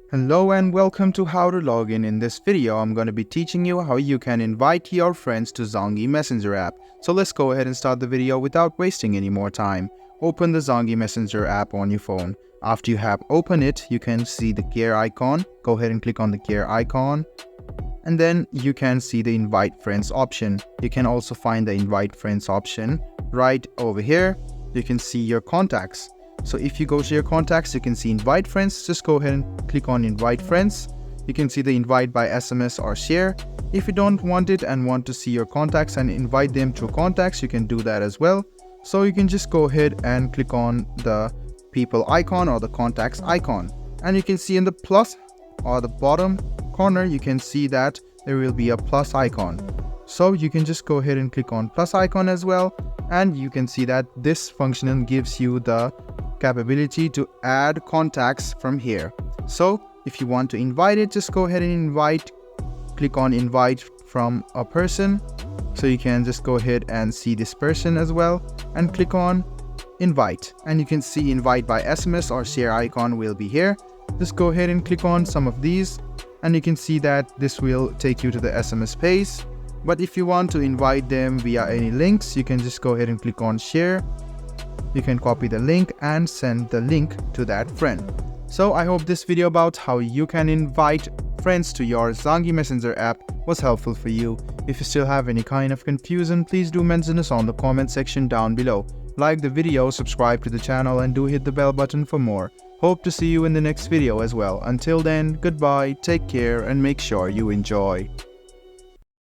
Hello and welcome to How to Log In. In this video, I'm going to be teaching you how you can invite your friends to Zangi Messenger app. So let's go ahead and start the video without wasting any more time. Open the Zangi Messenger app on your phone. After you have opened it, you can see the gear icon. Go ahead and click on the gear icon. And then you can see the invite friends option. You can also find the invite friends option right over here. You can see your contacts. So if you go to your contacts, you can see invite friends. Just go ahead and click on invite friends. You can see the invite by SMS or share. If you don't want it and want to see your contacts and invite them to contacts, you can do that as well. So you can just go ahead and click on the people icon or the contacts icon. And you can see in the plus or the bottom corner, you can see that there will be a plus icon. So you can just go ahead and click on plus icon as well. And you can see that this function gives you the capability to add contacts from here. So if you want to invite it, just go ahead and invite. Click on invite from a person. So you can just go ahead and see this person as well and click on invite. And you can see invite by SMS or share icon will be here. Just go ahead and click on some of these and you can see that this will take you to the SMS page. But if you want to invite them via any links, you can just go ahead and click on share. You can copy the link and send the link to that friend. So I hope this video about how you can invite friends to your Zangi Messenger app was helpful for you. If you still have any kind of confusion, please do mention us on the comment section down below. Like the video, subscribe to the channel and do hit the bell button for more. Hope to see you in the next video as well. Until then, goodbye, take care and make sure you enjoy.